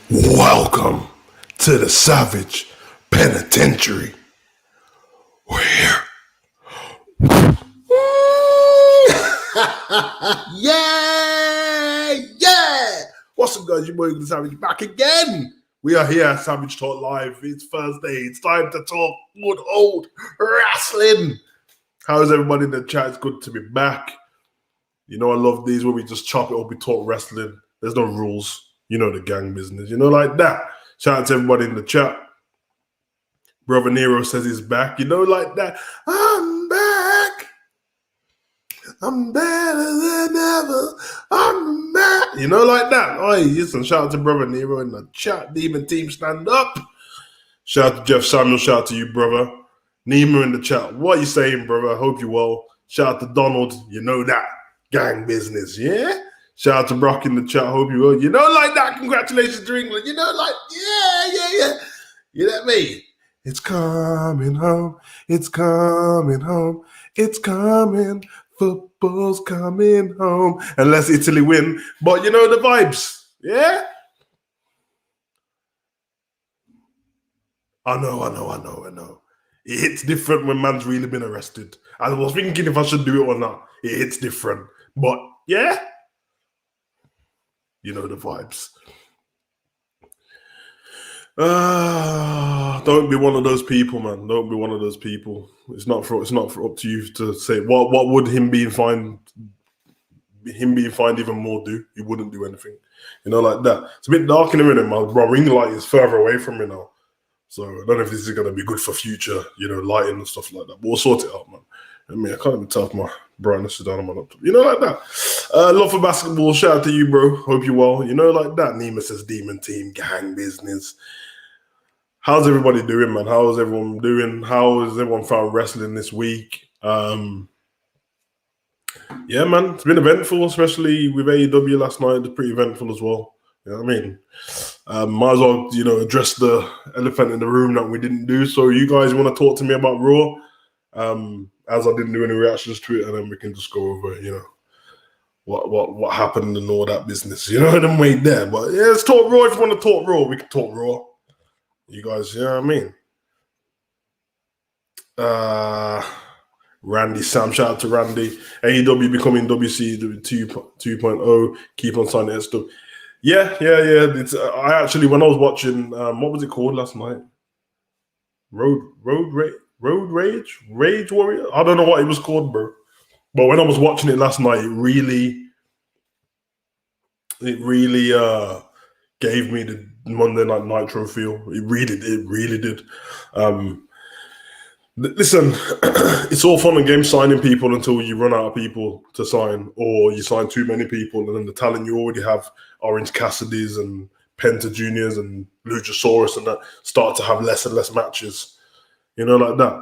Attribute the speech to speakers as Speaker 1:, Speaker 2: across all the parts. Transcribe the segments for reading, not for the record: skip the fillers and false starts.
Speaker 1: Welcome to the Savage Penitentiary. We're here. Yeah! What's up, guys? Your boy, the Savage, back again. We are here at Savage Talk Live. It's Thursday. It's time to talk good old wrestling. How's everybody in the chat? It's good to be back. You know, I love these where we just chop it up, we talk wrestling. There's no rules. You know the gang business. You know, like that. Shout out to everybody in the chat. Brother Nero says he's back. You know, like that. I'm back. I'm better than ever. I'm back. You know, like that. Oh, listen, shout out to Brother Nero in the chat. Demon Team, stand up. Shout out to Jeff Samuel. Shout out to you, brother. Nemo in the chat. What are you saying, brother? I hope you're well. Shout out to Donald. You know that. Gang business, yeah? Shout out to Brock in the chat. Hope you will. You know, like that. Congratulations to England. You know, like, yeah. You know what I mean? It's coming home. It's coming home. It's coming. Football's coming home. Unless Italy win. But you know the vibes. Yeah? I know. It hits different when man's really been arrested. I was thinking if I should do it or not. It hits different. But yeah, you know the vibes. Don't be one of those people, man. Don't be one of those people. It's not for up to you to say what would him being fined even more do? He wouldn't do anything. You know, like that. It's a bit dark in a minute, man. My ring light is further away from me now. So I don't know if this is gonna be good for future, you know, lighting and stuff like that. But we'll sort it out, man. I mean, I can't even tell if my brightness is down on my laptop. You know, like that. Love for basketball. Shout out to you, bro. Hope you're well. You know, like that. Nima says Demon Team, gang business. How's everybody doing, man? How is everyone doing? How has everyone found wrestling this week? Yeah, man, it's been eventful, especially with AEW last night. It's pretty eventful as well. You know what I mean? Might as well, you know, address the elephant in the room that we didn't do. So you guys want to talk to me about Raw? As I didn't do any reactions to it, and then we can just go over, you know, what happened and all that business. You know, then wait there. But yeah, let's talk Raw. If you want to talk Raw, we can talk Raw. You guys, you know what I mean? Randy Sam, shout out to Randy. AEW becoming WC 2.0. Keep on signing that stuff. Yeah. It's, I actually, when I was watching, what was it called last night? Road Rage Warrior. I don't know what it was called, bro. But when I was watching it last night, it really gave me the Monday Night Nitro feel. It really did. Listen, it's all fun and games signing people until you run out of people to sign, or you sign too many people, and then the talent you already have, Orange Cassidy's and Penta Juniors and Luchasaurus and that, start to have less and less matches. You know, like that.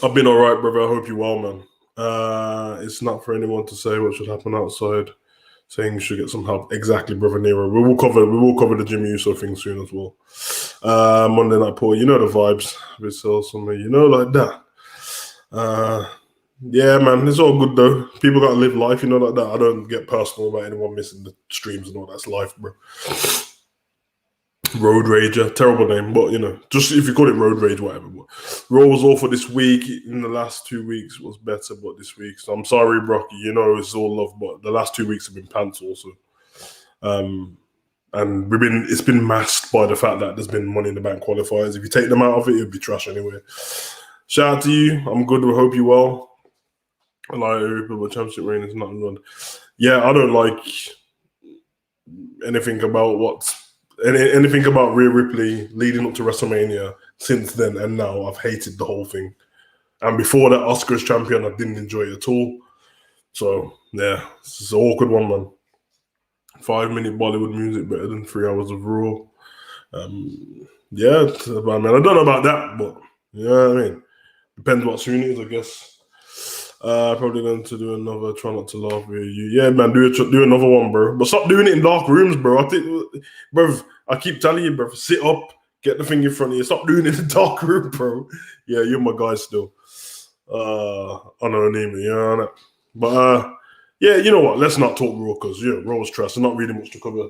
Speaker 1: I've been all right, brother. I hope you're well, man. It's not for anyone to say what should happen outside. Saying you should get some help. Exactly, brother Nero. We will cover the Jimmy Uso thing soon as well. Monday Night Paul, you know the vibes. It's awesome, you know, like that. Yeah, man, it's all good though. People gotta live life, you know, like that. I don't get personal about anyone missing the streams and all. That's life, bro. Road Rager, terrible name, but you know, just if you call it Road Rage, whatever. But Raw was awful this week. In the last 2 weeks was better, but this week, so I'm sorry, Brocky. You know, it's all love, but the last 2 weeks have been pants also. And it's been masked by the fact that there's been Money in the Bank qualifiers. If you take them out of it, it'd be trash anyway. Shout out to you. I'm good. I hope you well. I like People Championship reign is not good. Yeah, I don't like anything about anything about Rhea Ripley leading up to WrestleMania since then and now. I've hated the whole thing. And before that, Oscars champion, I didn't enjoy it at all. So yeah, it's an awkward one, man. 5-minute Bollywood music better than 3 hours of Raw. Yeah, man, I don't know about that, but you know what I mean. Depends what soon it is, I guess. Probably going to do another. Try not to laugh with you. Yeah, man, do another one, bro. But stop doing it in dark rooms, bro. I keep telling you, bro. Sit up, get the thing in front of you. Stop doing it in the dark room, bro. Yeah, you're my guy still. Anonymity, you know. But yeah, you know what? Let's not talk Raw because Raw was trash. There's not really much to cover.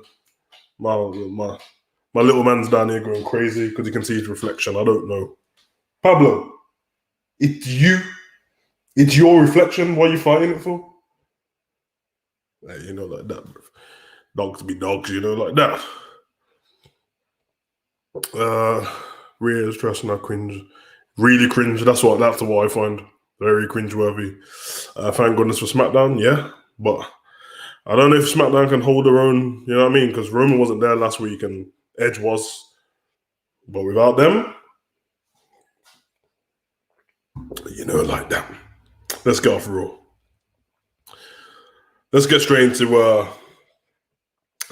Speaker 1: My little man's down here going crazy because he can see his reflection. I don't know. Pablo, it's you. It's your reflection. What are you fighting it for? Hey, you know, like that. Dogs be dogs, you know, like that. Rhea's dress and I cringe. Really cringe. That's what I find very cringeworthy. Thank goodness for SmackDown, yeah. But I don't know if SmackDown can hold their own, you know what I mean? Because Roman wasn't there last week and Edge was. But without them, you know, like that. Let's get off Raw. Let's get straight into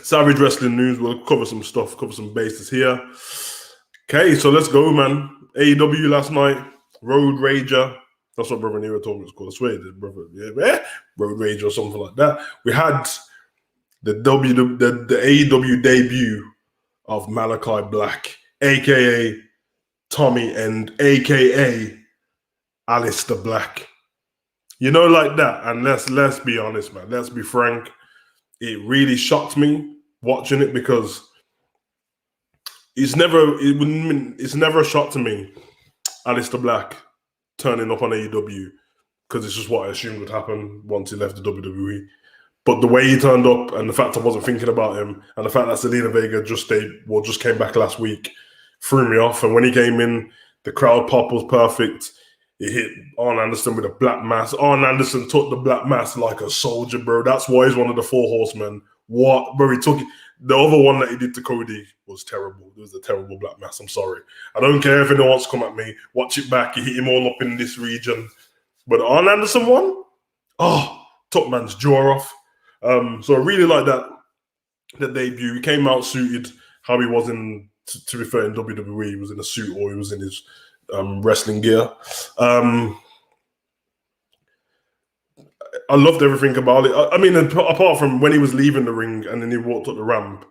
Speaker 1: Savage Wrestling news. We'll cover some stuff, cover some bases here. Okay, so let's go, man. AEW last night, Road Rager. That's what Brother Nero told me it's called. I swear it did, brother. Yeah, Road Rager or something like that. We had the AEW debut of Malachi Black, aka Tommy, and aka Alistair Black. You know, like that. And let's be honest, man. Let's be frank. It really shocked me watching it because it's never a shock to me, Alistair Black turning up on AEW, because it's just what I assumed would happen once he left the WWE. But the way he turned up and the fact I wasn't thinking about him and the fact that Selena Vega just came back last week threw me off. And when he came in, the crowd pop was perfect. He hit Arn Anderson with a black mass. Arn Anderson took the black mass like a soldier, bro. That's why he's one of the four horsemen. What? Bro, he took it. The other one that he did to Cody was terrible. It was a terrible black mass. I'm sorry. I don't care if anyone wants to come at me. Watch it back. He hit him all up in this region. But Arn Anderson won? Oh, top man's jaw off. So I really like that debut. He came out suited how he was in, to be fair, in WWE. He was in a suit or he was in his wrestling gear. I loved everything about it. I mean, apart from when he was leaving the ring and then he walked up the ramp,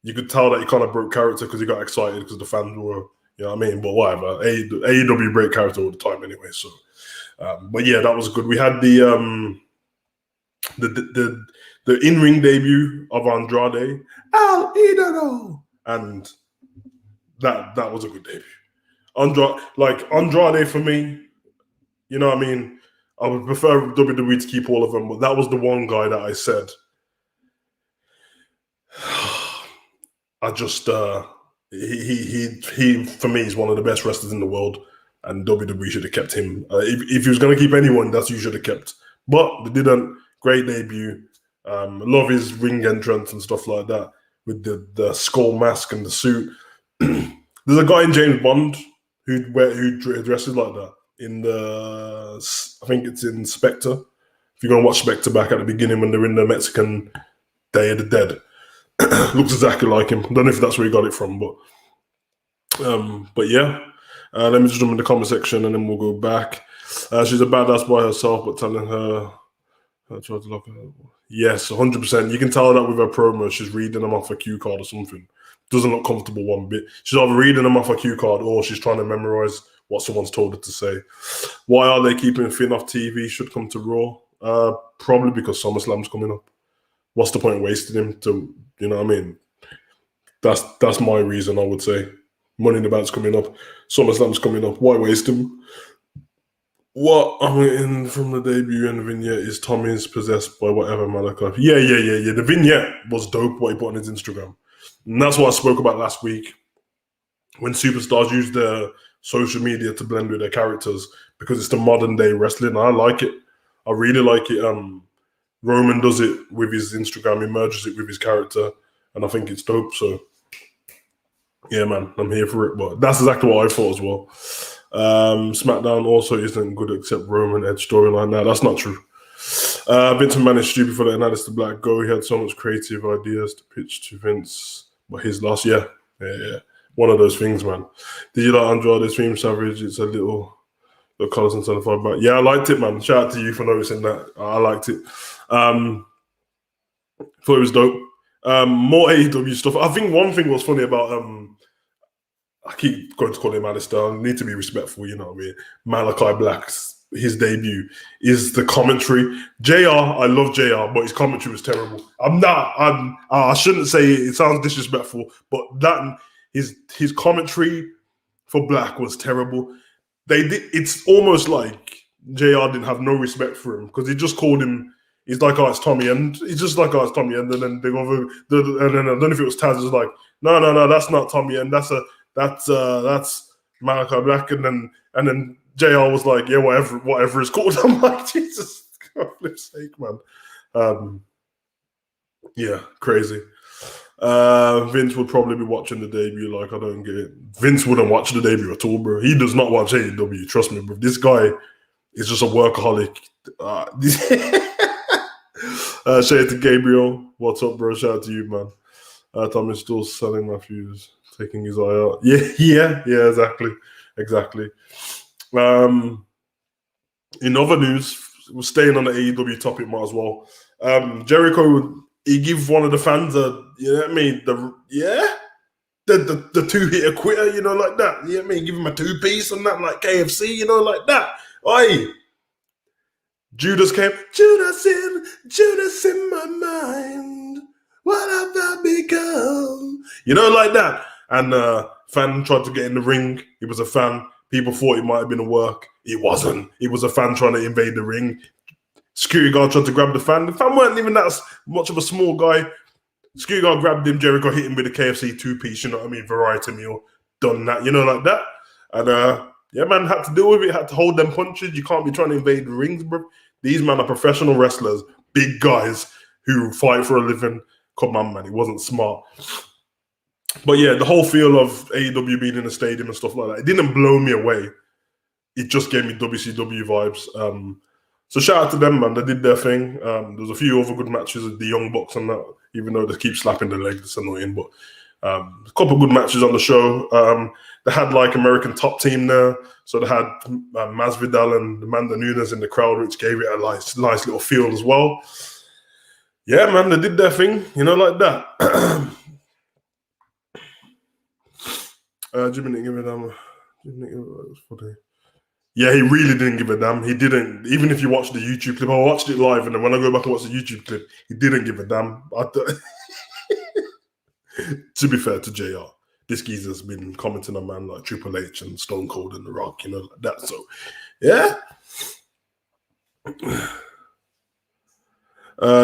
Speaker 1: you could tell that he kind of broke character because he got excited because the fans were, you know what I mean? But whatever. AEW break character all the time anyway. So, but yeah, that was good. We had the in-ring debut of Andrade. Al Idolo! And that was a good debut. Andrade for me, you know what I mean? I would prefer WWE to keep all of them, but that was the one guy that I said, I just, he for me is one of the best wrestlers in the world, and WWE should have kept him. If he was going to keep anyone, that's who you should have kept. But they didn't. Great debut. Love his ring entrance and stuff like that with the skull mask and the suit. There's a guy in James Bond who dresses like that. I think it's in Spectre. If you're going to watch Spectre back at the beginning when they're in the Mexican Day of the Dead, looks exactly like him. I don't know if that's where he got it from, but yeah. Let me just jump in the comment section and then we'll go back. She's a badass by herself, but telling her, tried to look at her. Yes, 100%. You can tell that with her promo. She's reading them off a cue card or something. Doesn't look comfortable one bit. She's either reading them off a cue card or she's trying to memorize what someone's told her to say. Why are they keeping Finn off TV? Should come to Raw. Probably because SummerSlam's coming up. What's the point wasting him to, you know what I mean? That's my reason, I would say. Money in the Bank's coming up. SummerSlam's coming up. Why waste him? What I'm getting from the debut and the vignette is Tommy's possessed by whatever Malachi. Yeah. The vignette was dope, what he put on his Instagram. And that's what I spoke about last week. When superstars use their social media to blend with their characters, because it's the modern day wrestling. I like it. I really like it. Roman does it with his Instagram. He merges it with his character. And I think it's dope. So, yeah, man, I'm here for it. But that's exactly what I thought as well. SmackDown also isn't good except Roman Edge storyline. Now, that's not true. Vince McMahon is stupid for letting Alistair Black go. He had so much creative ideas to pitch to Vince. But his last, yeah. One of those things, man. Did you like Andrade's theme, Savage? It's a little colours and solidified back. Yeah, I liked it, man. Shout out to you for noticing that. I liked it. Thought it was dope. More AEW stuff. I think one thing was funny about I keep going to call him Alistair. I need to be respectful, you know what I mean? Malachi Black's his debut is the commentary. JR, I love JR, but his commentary was terrible. I shouldn't say it sounds disrespectful, but his commentary for Black was terrible. It's almost like JR didn't have no respect for him because he just called him. He's like, oh, it's Tommy End. He's just like, oh, it's Tommy End. And then they go over, and then I don't know if it was Taz. It was like, no, that's not Tommy End. That's Malachi Black. And then JR was like, yeah, whatever it's called. I'm like, Jesus, for flip's sake, man. Yeah, crazy. Vince would probably be watching the debut. Like, I don't get it. Vince wouldn't watch the debut at all, bro. He does not watch AEW. Trust me, bro. This guy is just a workaholic. Shout out to Gabriel. What's up, bro? Shout out to you, man. Tommy's still selling my fuse, taking his eye out. Yeah, exactly. In other news, we're staying on the AEW topic, might as well. Jericho, he give one of the fans you know what I mean? The two-hitter quitter, you know, like that. You know what I mean? Give him a two-piece and that, like KFC, you know, like that. Oi! Judas came. Judas in my mind. What have I become? You know, like that. And fan tried to get in the ring. He was a fan. People thought it might have been a work. It wasn't. It was a fan trying to invade the ring. Security guard tried to grab the fan. The fan weren't even that much of a small guy. Security guard grabbed him. Jericho hit him with a KFC two-piece, you know what I mean? Variety meal. Done that, you know, like that. And yeah, man, had to deal with it. Had to hold them punches. You can't be trying to invade the rings, bro. These men are professional wrestlers, big guys who fight for a living. Come on, man. It wasn't smart. But yeah, the whole feel of AEW being in the stadium and stuff like that, it didn't blow me away. It just gave me WCW vibes. So shout out to them, man. They did their thing. There's a few other good matches with the Young Bucks and that, even though they keep slapping the leg. It's annoying, but a couple of good matches on the show. They had like American Top Team there. So they had Masvidal and Amanda Nunes in the crowd, which gave it a nice little feel as well. Yeah, man, they did their thing, you know, like that. Jimmy didn't give a damn. Yeah, he really didn't give a damn. He didn't. Even if you watch the YouTube clip, I watched it live, and then when I go back and watch the YouTube clip, he didn't give a damn. To be fair to JR, this geezer's been commenting on man like Triple H and Stone Cold and The Rock, you know, like that. So, yeah.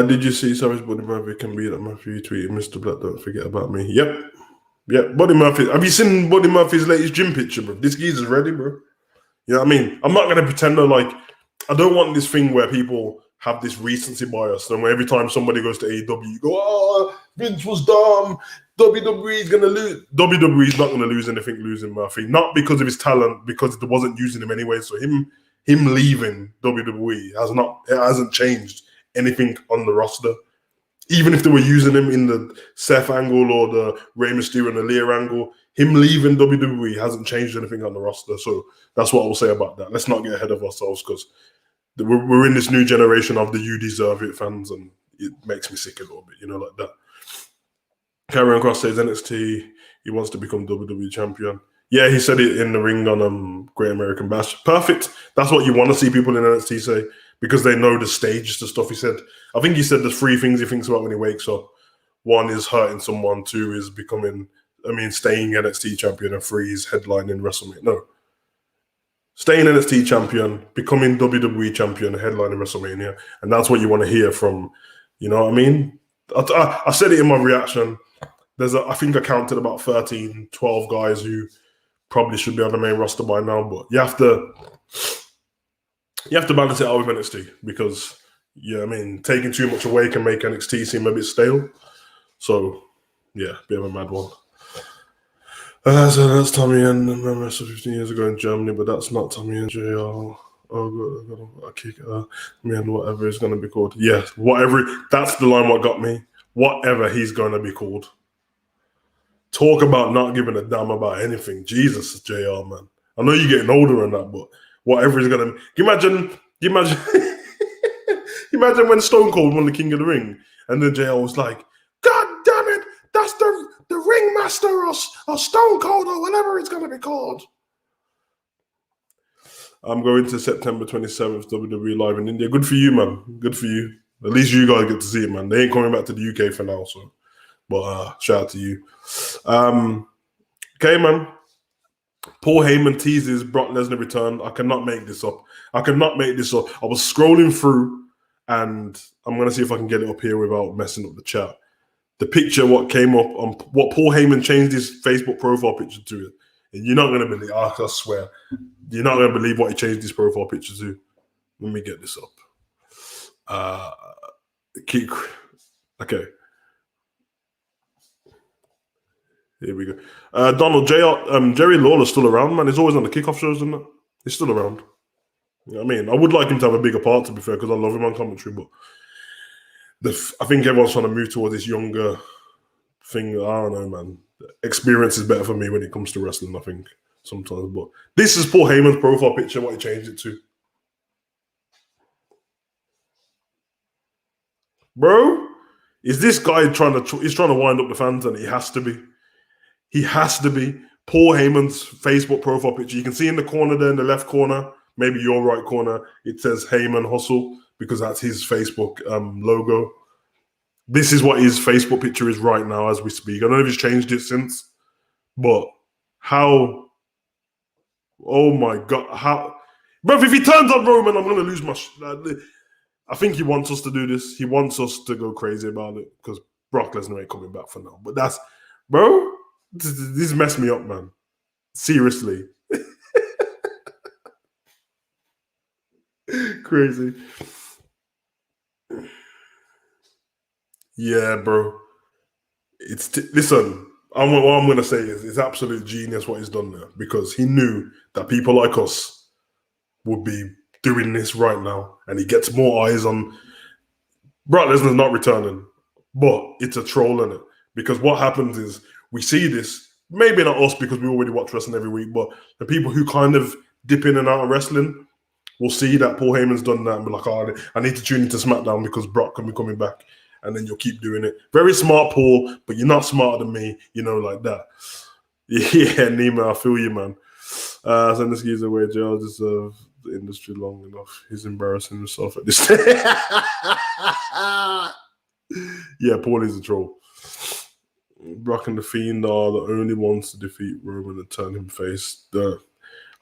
Speaker 1: Did you see Savage Buddy Murphy can be that Matthew tweeted, Mr. Black, don't forget about me. Yep. Buddy Murphy. Have you seen Buddy Murphy's latest gym picture, bro? This geezer's ready, bro. You know what I mean? I'm not going to pretend though, like, I don't want this thing where people have this recency bias. And where every time somebody goes to AEW, you go, oh, Vince was dumb. WWE's going to lose. WWE's not going to lose anything losing Murphy. Not because of his talent, because they wasn't using him anyway. So him leaving WWE hasn't changed anything on the roster. Even if they were using him in the Seth angle or the Rey Mysterio and the Lear angle, him leaving WWE hasn't changed anything on the roster. So that's what I will say about that. Let's not get ahead of ourselves because we're in this new generation of the you deserve it fans, and it makes me sick a little bit, you know, like that. Karrion Kross says NXT, he wants to become WWE champion. Yeah, he said it in the ring on Great American Bash. Perfect. That's what you want to see people in NXT say because they know the stage, the stuff he said. I think he said there's 3 things he thinks about when he wakes up. 1 is hurting someone. 2 is staying NXT champion. And 3 is headlining WrestleMania. No. Staying NXT champion, becoming WWE champion, headlining WrestleMania. And that's what you want to hear from, you know what I mean? I said it in my reaction. I think I counted about 13, 12 guys who probably should be on the main roster by now, but you have to balance it out with NXT because, yeah, I mean, taking too much away can make NXT seem a bit stale. So, yeah, bit of a mad one. So that's Tommy and I wrestled 15 years ago in Germany, but that's not Tommy and JR. Oh, God, I kick man, whatever he's going to be called. Yeah, whatever. That's the line what got me. Whatever he's going to be called. Talk about not giving a damn about anything. Jesus, JR, man. I know you're getting older and that, but whatever he's going to... Imagine imagine when Stone Cold won the King of the Ring and then JR was like, God damn it, that's the ringmaster or Stone Cold or whatever it's going to be called. I'm going to September 27th, WWE Live in India. Good for you, man. Good for you. At least you guys get to see it, man. They ain't coming back to the UK for now, so. But shout out to you. Okay, man. Paul Heyman teases Brock Lesnar return. I cannot make this up. I was scrolling through, and I'm going to see if I can get it up here without messing up the chat. The picture, what came up on what Paul Heyman changed his Facebook profile picture to. And you're not going to believe, I swear, you're not going to believe what he changed his profile picture to. Let me get this up. Okay. Here we go. Donald, Jerry Lawler's still around, man. He's always on the kickoff shows, isn't it? He's still around. You know what I mean? I would like him to have a bigger part, to be fair, because I love him on commentary, but I think everyone's trying to move towards this younger thing. I don't know, man. Experience is better for me when it comes to wrestling, I think, sometimes. But this is Paul Heyman's profile picture, what he changed it to. Bro, is this guy trying to wind up the fans? And he has to be. He has to be. Paul Heyman's Facebook profile picture. You can see in the corner there, in the left corner, maybe your right corner, it says Heyman Hustle because that's his Facebook logo. This is what his Facebook picture is right now as we speak. I don't know if he's changed it since, but how? Oh my God. How? Bro, if he turns on Roman, I'm going to lose my... I think he wants us to do this. He wants us to go crazy about it because Brock Lesnar ain't coming back for now. But that's... Bro... This messed me up, man. Seriously. Crazy. Yeah, bro. Listen, what I'm going to say is it's absolute genius what he's done there because he knew that people like us would be doing this right now and he gets more eyes on... Brock Lesnar's not returning, but it's a troll, in it? Because what happens is we see this, maybe not us because we already watch wrestling every week, but the people who kind of dip in and out of wrestling will see that Paul Heyman's done that and be like, oh, I need to tune into SmackDown because Brock can be coming back. And then you'll keep doing it. Very smart, Paul, but you're not smarter than me, like that. Yeah, Nima, I feel you, man. Send this geezer away, Joe. Deserve the industry long enough. He's embarrassing himself at this stage. Yeah, Paul is a troll. Brock and the Fiend are the only ones to defeat Roman and turn him face.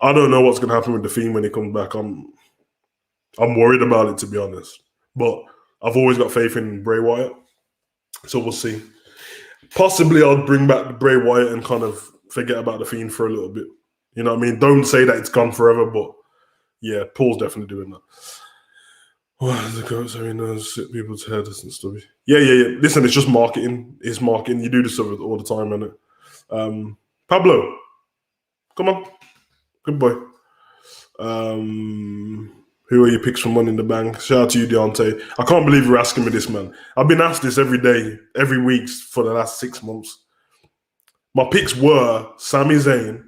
Speaker 1: I don't know what's going to happen with the Fiend when he comes back. I'm worried about it, to be honest. But I've always got faith in Bray Wyatt, so we'll see. Possibly I'll bring back Bray Wyatt and kind of forget about the Fiend for a little bit. You know what I mean? Don't say that it's gone forever, but yeah, Paul's definitely doing that. Well, the goat so he knows sit people's heads and stuff. Yeah. Listen, it's just marketing. It's marketing. You do this all the time, innit? Pablo, come on. Good boy. Who are your picks for Money in the Bank? Shout out to you, Deontay. I can't believe you're asking me this, man. I've been asked this every day, every week for the last 6 months. My picks were Sami Zayn,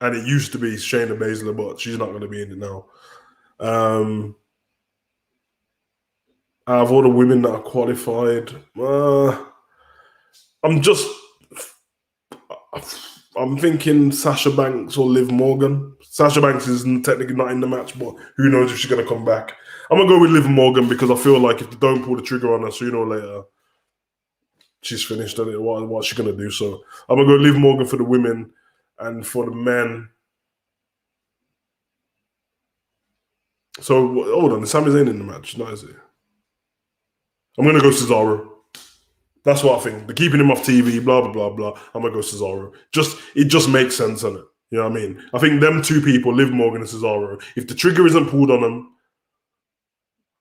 Speaker 1: and it used to be Shayna Baszler, but she's not going to be in it now. Out of all the women that are qualified, I'm thinking Sasha Banks or Liv Morgan. Sasha Banks is technically not in the match, but who knows if she's going to come back. I'm going to go with Liv Morgan because I feel like if they don't pull the trigger on her sooner or later, she's finished on it. What's she going to do? So I'm going to go Liv Morgan for the women, and for the men. So hold on, Sami Zayn in the match? No, is it? I'm going to go Cesaro. That's what I think. They're keeping him off TV, blah, blah, blah, blah. I'm going to go Cesaro. It just makes sense, doesn't it? You know what I mean? I think them two people, Liv Morgan and Cesaro, if the trigger isn't pulled on them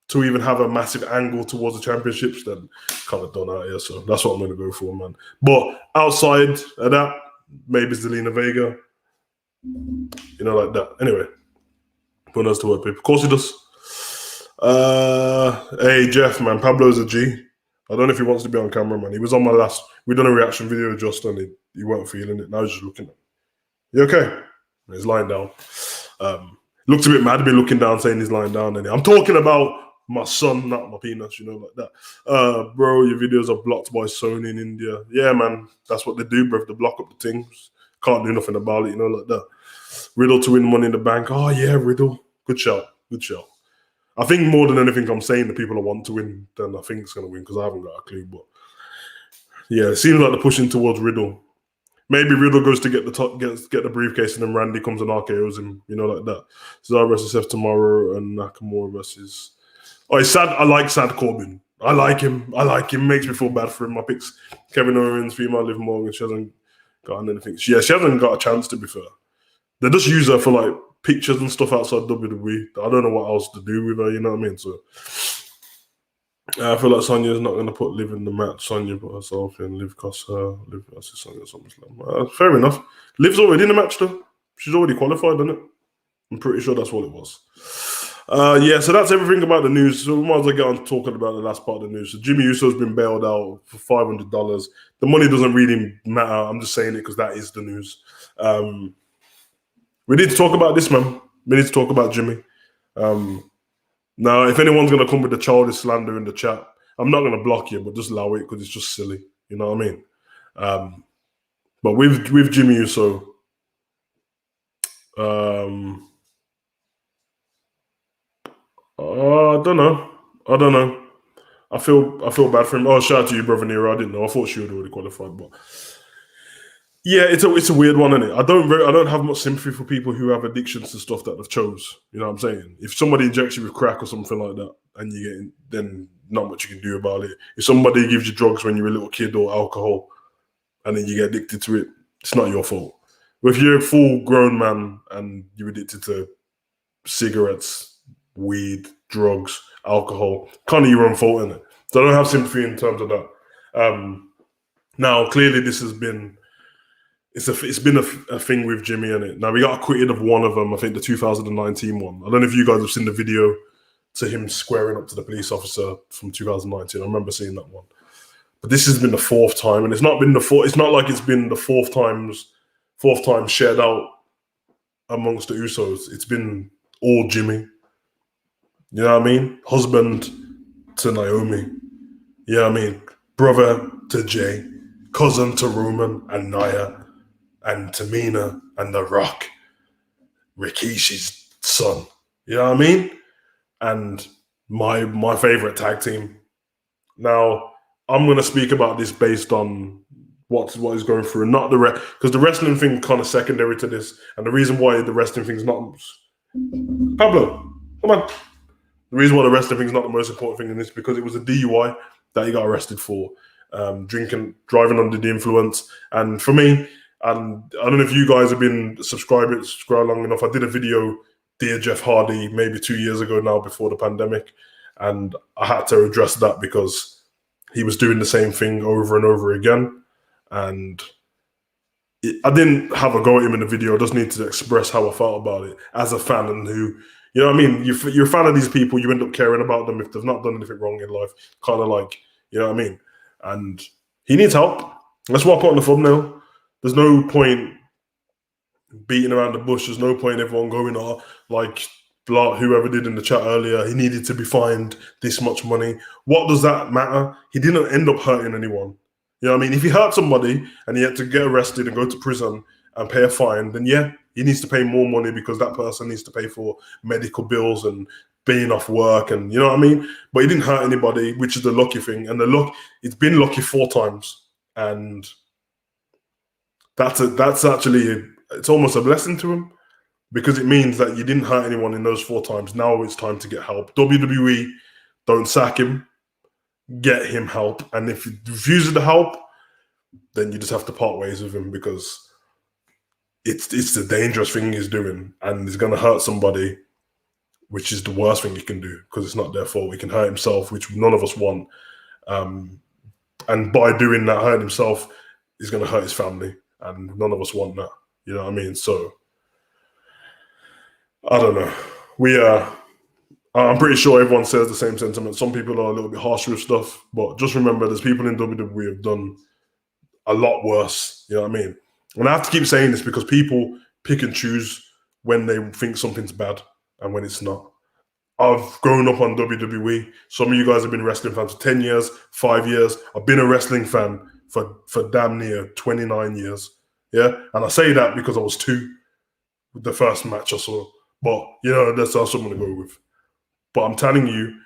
Speaker 1: to even have a massive angle towards the championships, then kind of done out here. So that's what I'm going to go for, man. But outside of that, maybe Zelina Vega. Like that. Anyway, who knows to work with? Of course he does. Hey, Jeff, man. Pablo's a G. I don't know if he wants to be on camera, man. He was on my last... We done a reaction video just and he weren't feeling it. Now he's just looking at me. You okay? He's lying down. Looked a bit mad, been looking down, saying he's lying down. And I'm talking about my son, not my penis, like that. Bro, your videos are blocked by Sony in India. Yeah, man. That's what they do, bro. They block up the things. Can't do nothing about it, like that. Riddle to win Money in the Bank. Oh yeah, Riddle. Good shout. Good shout. I think more than anything, I'm saying the people I want to win, then I think it's going to win because I haven't got a clue. But yeah, it seems like they're pushing towards Riddle. Maybe Riddle goes to get the top, get the briefcase, and then Randy comes and RKO's him, like that. Cesaro versus Seth tomorrow, and Nakamura versus. Oh, it's sad. I like Sad Corbin. I like him. Makes me feel bad for him. My picks: Kevin Owens, female Liv Morgan. She hasn't got anything. She hasn't got a chance, to be fair. They just use her for like pictures and stuff outside WWE. I don't know what else to do with her. You know what I mean? So I feel like Sonya's not going to put Liv in the match. Sonya put herself in. Liv cost her. Liv versus Sonya SummerSlam. Fair enough. Liv's already in the match though. She's already qualified, isn't it? I'm pretty sure that's what it was. Yeah, so that's everything about the news. So we might as well get on talking about the last part of the news. So Jimmy Uso's been bailed out for $500. The money doesn't really matter. I'm just saying it because that is the news. We need to talk about this, man. We need to talk about Jimmy. Now, if anyone's going to come with the childish slander in the chat, I'm not going to block you, but just allow it because it's just silly. You know what I mean? But with Jimmy Uso, I don't know. I feel bad for him. Oh, shout out to you, brother Nero. I didn't know. I thought she would already qualified, but yeah, it's a weird one, isn't it? I don't have much sympathy for people who have addictions to stuff that they've chose. You know what I'm saying? If somebody injects you with crack or something like that, and then not much you can do about it. If somebody gives you drugs when you're a little kid or alcohol, and then you get addicted to it, it's not your fault. But if you're a full grown man and you're addicted to cigarettes, weed, drugs, alcohol, kind of your own fault, isn't it? So I don't have sympathy in terms of that. Now, clearly, this has been. It's been a thing with Jimmy, in it. Now, we got acquitted of one of them, I think the 2019 one. I don't know if you guys have seen the video to him squaring up to the police officer from 2019. I remember seeing that one. But this has been the fourth time, and it's not like it's been the fourth time shared out amongst the Usos. It's been all Jimmy. You know what I mean? Husband to Naomi. You know what I mean? Brother to Jay. Cousin to Roman and Nia. And Tamina and The Rock, Rikishi's son. You know what I mean? And my favorite tag team. Now, I'm going to speak about this based on what he's going through, and not the because the wrestling thing kind of secondary to this, and the reason why the wrestling thing's not Pablo, come on. The reason why the wrestling thing's not the most important thing in this because it was a DUI that he got arrested for, driving under the influence, and for me. And I don't know if you guys have been subscribed long enough. I did a video, Dear Jeff Hardy, maybe 2 years ago now before the pandemic. And I had to address that because he was doing the same thing over and over again. And I didn't have a go at him in the video. I just need to express how I felt about it as a fan and who, you know what I mean? You're a fan of these people, you end up caring about them if they've not done anything wrong in life. Kind of like, you know what I mean? And he needs help. That's what I put on the thumbnail. There's no point beating around the bush. There's no point everyone going, like whoever did in the chat earlier, he needed to be fined this much money. What does that matter? He didn't end up hurting anyone. You know what I mean? If he hurt somebody and he had to get arrested and go to prison and pay a fine, then yeah, he needs to pay more money because that person needs to pay for medical bills and being off work, and you know what I mean? But he didn't hurt anybody, which is the lucky thing. And it's been lucky 4 times. And that's actually it's almost a blessing to him because it means that you didn't hurt anyone in those 4 times. Now it's time to get help. WWE, don't sack him, get him help. And if he refuses the help, then you just have to part ways with him because it's the dangerous thing he's doing and he's going to hurt somebody, which is the worst thing he can do because it's not their fault. He can hurt himself, which none of us want. And by doing that, hurt himself, he's going to hurt his family. And none of us want that. You know what I mean? So, I don't know. I'm pretty sure everyone says the same sentiment. Some people are a little bit harsh with stuff. But just remember, there's people in WWE who have done a lot worse. You know what I mean? And I have to keep saying this because people pick and choose when they think something's bad and when it's not. I've grown up on WWE. Some of you guys have been wrestling fans for 10 years, 5 years. I've been a wrestling fan for damn near 29 years. Yeah. And I say that because I was 2. the first match I saw. But that's what I'm going to go with. But I'm telling you,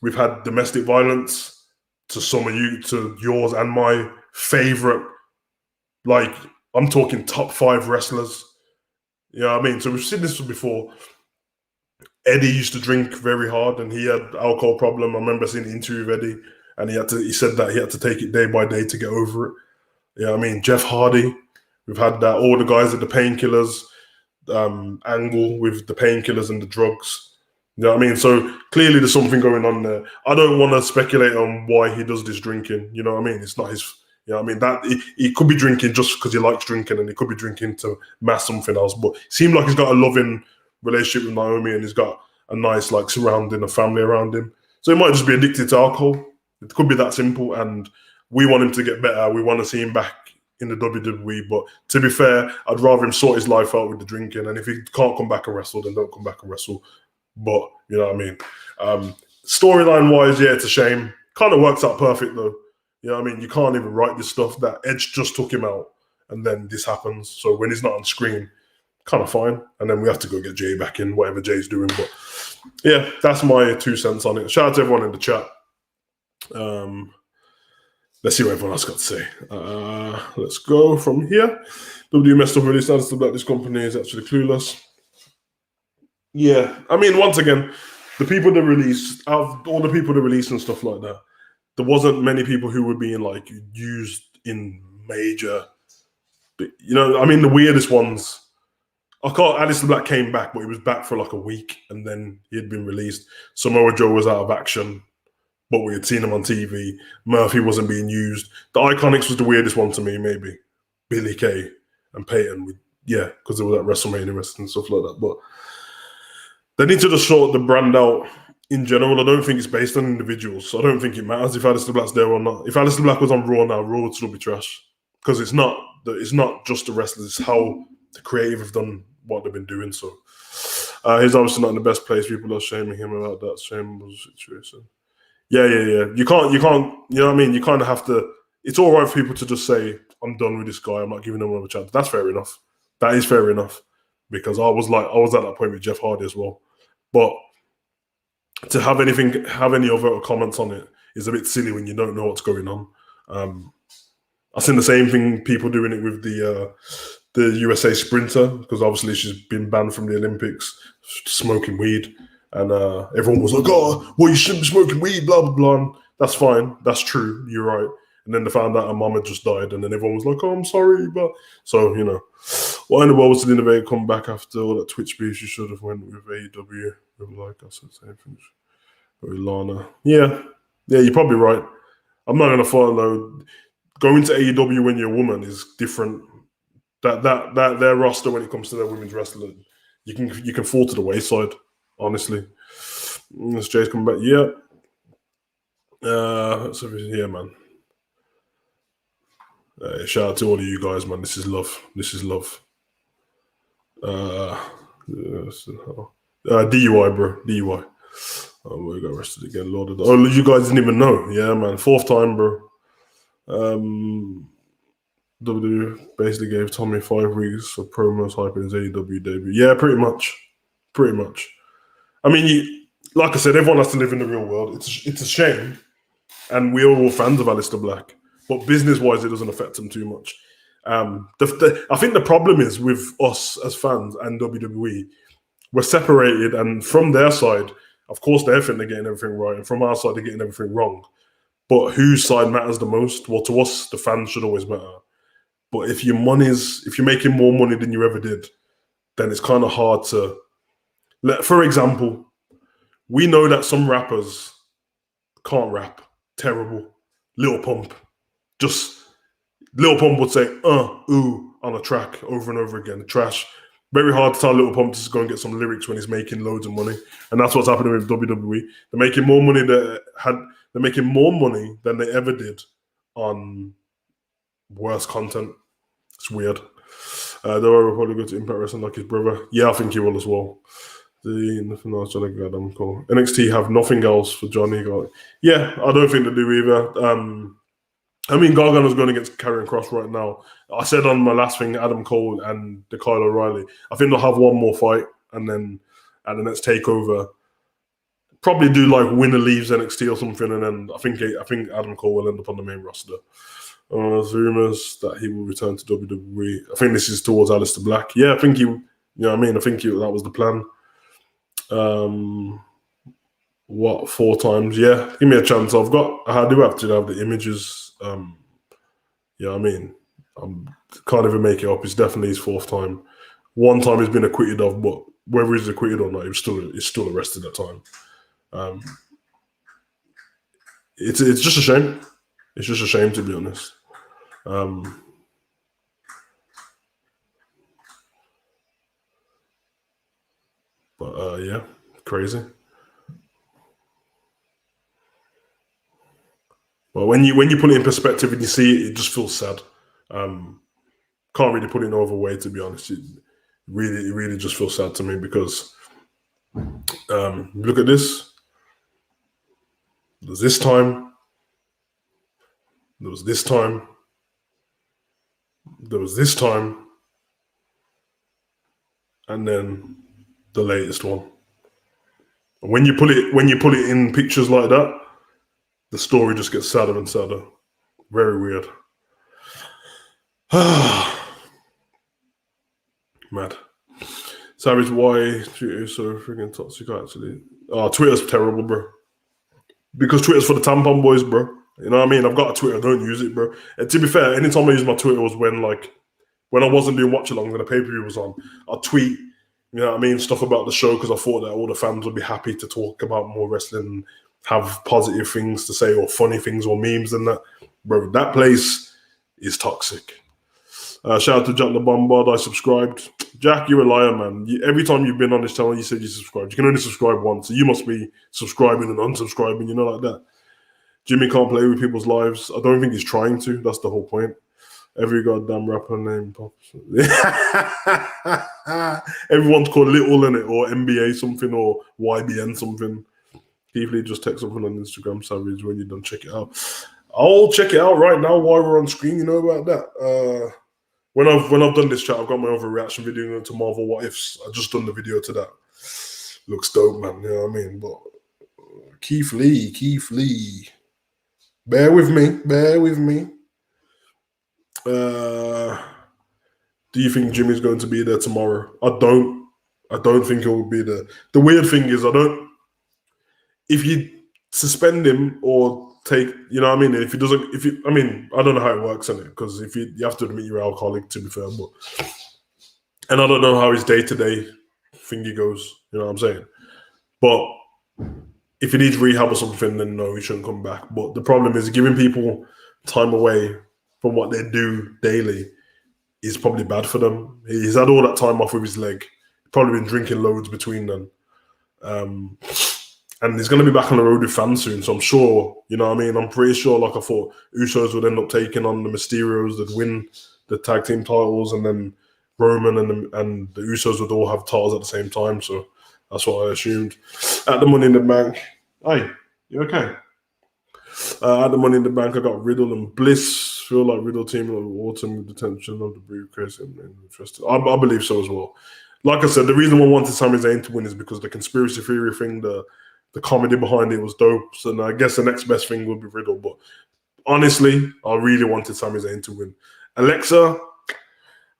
Speaker 1: we've had domestic violence to yours and my favorite. Like, I'm talking top 5 wrestlers. You know what I mean? So we've seen this before. Eddie used to drink very hard, and he had alcohol problem. I remember seeing an interview with Eddie, and he said that he had to take it day by day to get over it. You know what I mean? Jeff Hardy, we've had that. All the guys at the painkillers angle with the painkillers and the drugs. You know what I mean? So clearly there's something going on there. I don't want to speculate on why he does this drinking. You know what I mean? It's not his. You know what I mean? That he could be drinking just because he likes drinking, and he could be drinking to mask something else. But it seemed like he's got a loving relationship with Naomi, and he's got a nice surrounding, a family around him. So he might just be addicted to alcohol. It could be that simple, and we want him to get better. We want to see him back in the WWE. But to be fair, I'd rather him sort his life out with the drinking, and if he can't come back and wrestle, then don't come back and wrestle. But you know what I mean? Storyline wise, yeah, it's a shame. Kind of works out perfect though. You know what I mean? You can't even write this stuff that Edge just took him out, and then this happens. So when he's not on screen, kind of fine. And then we have to go get Jay back in, whatever Jay's doing. But yeah, that's my 2 cents on it. Shout out to everyone in the chat. Let's see what everyone else got to say. Let's go from here. WWE messed up really sad that this company is actually clueless. Yeah, I mean, once again, the people that released, out of all the people that released and stuff like that, there wasn't many people who were being used in major. I mean, the weirdest ones. Alistair Black came back, but he was back for a week, and then he had been released. Samoa Joe was out of action, but we had seen him on TV. Murphy wasn't being used. The Iconics was the weirdest one to me, maybe. Billy Kay and Peyton, because they were at WrestleMania wrestling and stuff like that. But they need to just sort the brand out in general. I don't think it's based on individuals. I don't think it matters if Alistair Black's there or not. If Alistair Black was on Raw now, Raw would still be trash. Because it's not just the wrestlers, it's how the creative have done what they've been doing. So he's obviously not in the best place. People are shaming him about that shameful situation. Yeah. You can't, you know what I mean? You kind of have to, it's all right for people to just say, I'm done with this guy, I'm not giving him another chance. That's fair enough. That is fair enough. Because I was at that point with Jeff Hardy as well. But to have any other comments on it is a bit silly when you don't know what's going on. I've seen the same thing, people doing it with the USA sprinter, because obviously she's been banned from the Olympics, smoking weed. And everyone was like, oh, well, you shouldn't be smoking weed, blah, blah, blah. And that's fine. That's true. You're right. And then they found out her mum had just died. And then everyone was like, oh, I'm sorry. But so, what in the world was the innovator come back after all that Twitch beef? You should have went with AEW. I said the same thing. With Lana. Yeah, you're probably right. I'm not going to follow. Going to AEW when you're a woman is different. That their roster when it comes to their women's wrestling, you can fall to the wayside. Honestly, this Jay's coming back. Yeah, so yeah, man. Shout out to all of you guys, man. This is love. DUI, bro. DUI. Oh, we got arrested again. Lord of the... Oh, you guys didn't even know. Yeah, man. 4th time, bro. WWE basically gave Tommy 5 weeks for promos hyping his AEW debut. Yeah, pretty much. I mean, like I said, everyone has to live in the real world. It's a shame, and we're all fans of Alistair Black. But business-wise, it doesn't affect them too much. I think the problem is with us as fans and WWE, we're separated, and from their side, of course, they think they're getting everything right, and from our side, they're getting everything wrong. But whose side matters the most? Well, to us, the fans should always matter. But if you're making more money than you ever did, then it's kind of hard to. For example, we know that some rappers can't rap. Terrible. Lil Pump. Lil Pump would say, ooh, on a track over and over again. Trash. Very hard to tell Lil Pump to go and get some lyrics when he's making loads of money. And that's what's happening with WWE. They're making more money than they ever did on worse content. It's weird. Though I will probably go to Impact Wrestling like his brother. Yeah, I think he will as well. Nothing else. Cool. NXT have nothing else for Johnny. Yeah, I don't think they do either. I mean, Gargano's going against Karrion Kross right now. I said on my last thing, Adam Cole and Kyle O'Reilly. I think they'll have one more fight, and then at the next takeover, probably do like winner leaves NXT or something, and then I think Adam Cole will end up on the main roster. There's rumors that he will return to WWE. I think this is towards Aleister Black. Yeah, I think he. You know what I mean? I think that was the plan. What 4 times? Yeah, give me a chance. I do have to have the images. Yeah, I mean, I can't even make it up. It's definitely his 4th time. 1 time he's been acquitted of, but whether he's acquitted or not, he's still arrested at the time. It's just a shame. It's just a shame, to be honest. But yeah, crazy. But when you put it in perspective and you see it, it just feels sad. Can't really put it in no other way, to be honest. It really just feels sad to me because look at this. There's this time. There was this time. There was this time. And then the latest one. And when you put it in pictures like that, the story just gets sadder and sadder. Very weird. Mad. Savage, why Twitter is so freaking toxic, actually? Oh, Twitter's terrible, bro. Because Twitter's for the tampon boys, bro. You know what I mean? I've got a Twitter, don't use it, bro. And to be fair, anytime I use my Twitter was when I wasn't doing watch-along, when the pay-per-view was on, I'd tweet, you know what I mean, stuff about the show because I thought that all the fans would be happy to talk about more wrestling, have positive things to say or funny things or memes and that. Bro, that place is toxic. Shout out to Jack the Bombard. I subscribed. Jack, you're a liar, man. Every time you've been on this channel, you said you subscribed. You can only subscribe once, so you must be subscribing and unsubscribing, you know, like that. Jimmy can't play with people's lives. I don't think he's trying to. That's the whole point. Every goddamn rapper name pops. Everyone's called Little in it, or NBA something, or YBN something. Keith Lee just text something on Instagram, Savage, when you're done, check it out. I'll check it out right now while we're on screen. You know about that. When I've done this chat, I've got my overreaction video to Marvel What Ifs. I just done the video to that. Looks dope, man. You know what I mean? But Keith Lee. Bear with me. Do you think Jimmy's going to be there tomorrow? I don't think he'll be there. The weird thing is, if you suspend him or take, you know what I mean? I don't know how it works in it, because if you have to admit you're alcoholic, to be fair, and I don't know how his day-to-day thingy goes, you know what I'm saying? But if he needs rehab or something, then no, he shouldn't come back. But the problem is giving people time away from what they do daily is probably bad for them. He's had all that time off with his leg. Probably been drinking loads between them. And he's going to be back on the road with fans soon, so I'm sure, you know what I mean? I'm pretty sure, like I thought, Usos would end up taking on the Mysterios that win the tag team titles, and then Roman and the Usos would all have titles at the same time, so that's what I assumed. At the Money in the Bank, hey, you okay? At the Money in the Bank, I got Riddle and Bliss. Feel like Riddle teaming on Autumn with the tension of the briefcase and interested. I believe so as well. Like I said, the reason I wanted Sami Zayn to win is because the conspiracy theory thing, the comedy behind it was dope. So I guess the next best thing would be Riddle. But honestly, I really wanted Sami Zayn to win. Alexa,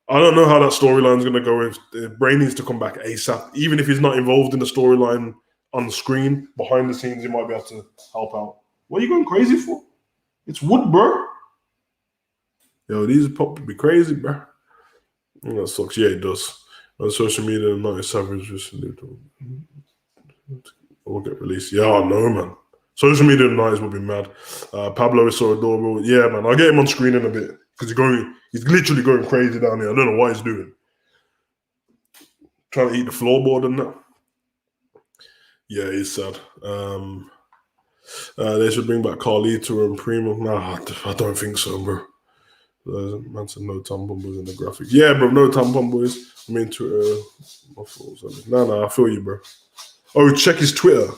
Speaker 1: I don't know how that storyline's going to go. If Bray needs to come back ASAP, even if he's not involved in the storyline on the screen, behind the scenes, he might be able to help out. What are you going crazy for? It's wood, bro. Yo, these pop be crazy, bro. That sucks. Yeah, it does. On social media, not Savage just will get released. Yeah, I know, man. Social media tonight will be mad. Pablo is so adorable. Yeah, man. I'll get him on screen in a bit because he's literally going crazy down here. I don't know what he's doing. Trying to eat the floorboard and that. Yeah, he's sad. They should bring back Carlito and Primo. Nah, I don't think so, bro. Man said no tampon boys in the graphics. Yeah, bro, no tampon boys. I mean, Twitter. Nah, I feel you, bro. Oh, check his Twitter.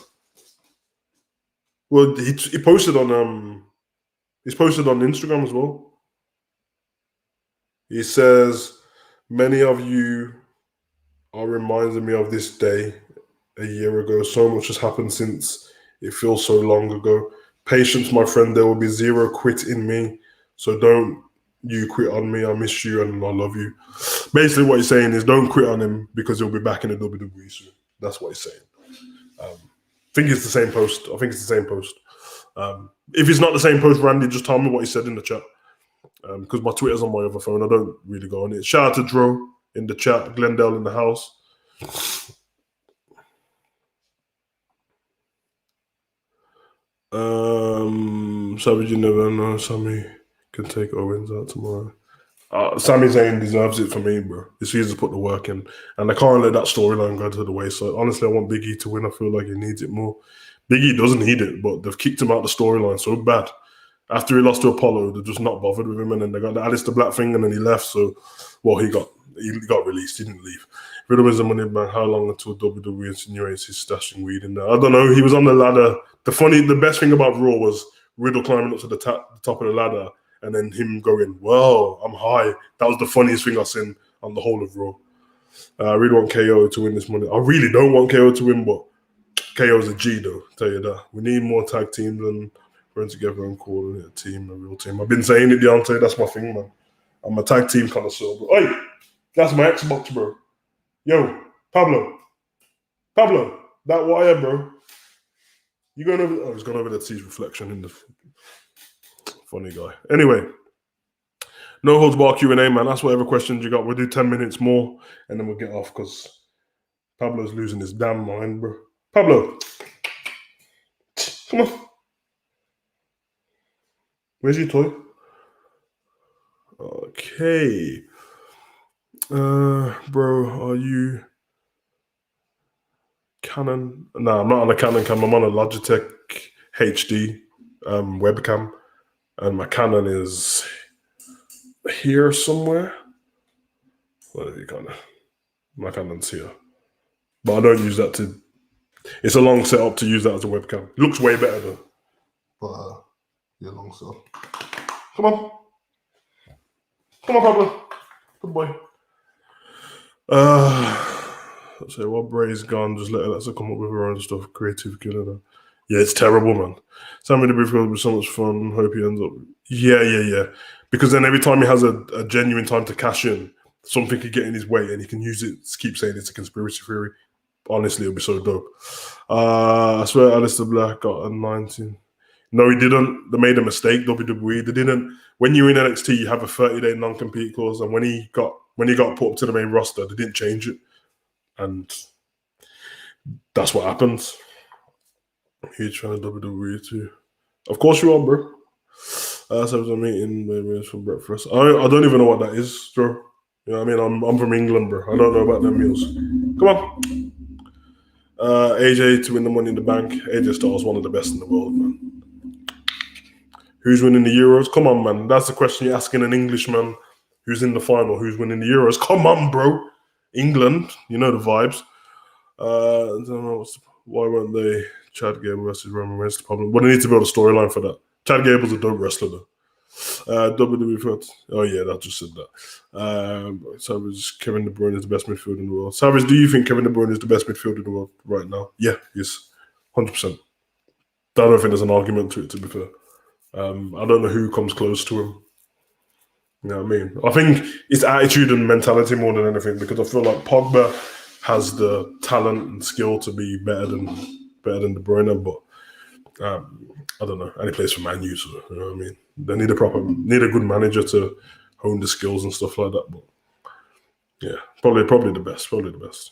Speaker 1: Well, he posted on He's posted on Instagram as well. He says, many of you are reminding me of this day a year ago. So much has happened since it feels so long ago. Patience, my friend, there will be zero quit in me. So don't you quit on me. I miss you and I love you. Basically what he's saying is don't quit on him because he'll be back in the WWE soon. That's what he's saying. I think it's the same post. If it's not the same post, Randy, just tell me what he said in the chat. Because my Twitter's on my other phone. I don't really go on it. Shout out to Dro in the chat. Glendale in the house. Savage, you never know. Sammy can take Owens out tomorrow. Sami Zayn deserves it for me, bro. It's easy to put the work in. And I can't let that storyline go to the wayside. Honestly, I want Big E to win. I feel like he needs it more. Big E doesn't need it, but they've kicked him out the storyline so bad. After he lost to Apollo, they're just not bothered with him. And then they got the Alistair Black thing, and then he left. So, well, he got released. He didn't leave. Riddle is the money bank. How long until WWE insinuates he's stashing weed in there? I don't know. He was on the ladder. The best thing about Raw was Riddle climbing up to the top of the ladder and then him going, "Whoa, I'm high." That was the funniest thing I've seen on the whole of Raw. I really want KO to win this money. I really don't want KO to win, but KO's a G, though. Tell you that. We need more tag teams and run together and call it a team, a real team. I've been saying it, Deontay. That's my thing, man. I'm a tag team connoisseur, bro. Hey, that's my Xbox, bro. Yo, Pablo, that wire, bro. You going over? Oh, he's gone over there to see his reflection in the funny guy. Anyway, no holds bar Q&A, man. That's whatever questions you got. We'll do 10 minutes more, and then we'll get off because Pablo's losing his damn mind, bro. Pablo, come on. Where's your toy? Okay. Bro, are you Canon? No, I'm not on a Canon cam. I'm on a Logitech HD webcam, and my Canon is here somewhere. Where are you kind of? My Canon's here, but I don't use that to. It's a long setup to use that as a webcam. It looks way better though. But yeah, long setup. Come on, Pablo. Good boy. Let's say what Bray's gone, just let Alexa come up with her own stuff. Creative killer. Yeah, it's terrible, man. Sammy the Brief will be so much fun. Hope he ends up. Yeah. Because then every time he has a genuine time to cash in, something could get in his way and he can use it to keep saying it's a conspiracy theory. Honestly, it'll be so dope. I swear Alistair Black got a 19. No, he didn't. They made a mistake, WWE. They didn't. When you're in NXT, you have a 30-day non-compete clause, and when he got put up to the main roster, they didn't change it. And that's what happens. He's trying to WWE too. Of course you are, bro. So I was a meeting for breakfast. I don't even know what that is, bro. You know what I mean? I'm from England, bro. I don't know about them meals. Come on. AJ to win the Money in the Bank. AJ Styles, one of the best in the world, man. Who's winning the Euros? Come on, man. That's the question you're asking an Englishman who's in the final. Who's winning the Euros? Come on, bro. England. You know the vibes. I don't know why weren't they Chad Gable versus Roman Reigns? The problem. But they need to build a storyline for that. Chad Gable's a dope wrestler, though. WWE. Oh yeah, that just said that. Savage, Kevin De Bruyne is the best midfielder in the world. Savage, do you think Kevin De Bruyne is the best midfielder in the world right now? Yeah, yes, 100%. I don't think there's an argument to it. To be fair, I don't know who comes close to him. You know what I mean? I think it's attitude and mentality more than anything, because I feel like Pogba has the talent and skill to be better than De Bruyne, but I don't know. And he plays for Man U, so you know what I mean. They need a good manager to hone the skills and stuff like that. But yeah, probably the best. Probably the best.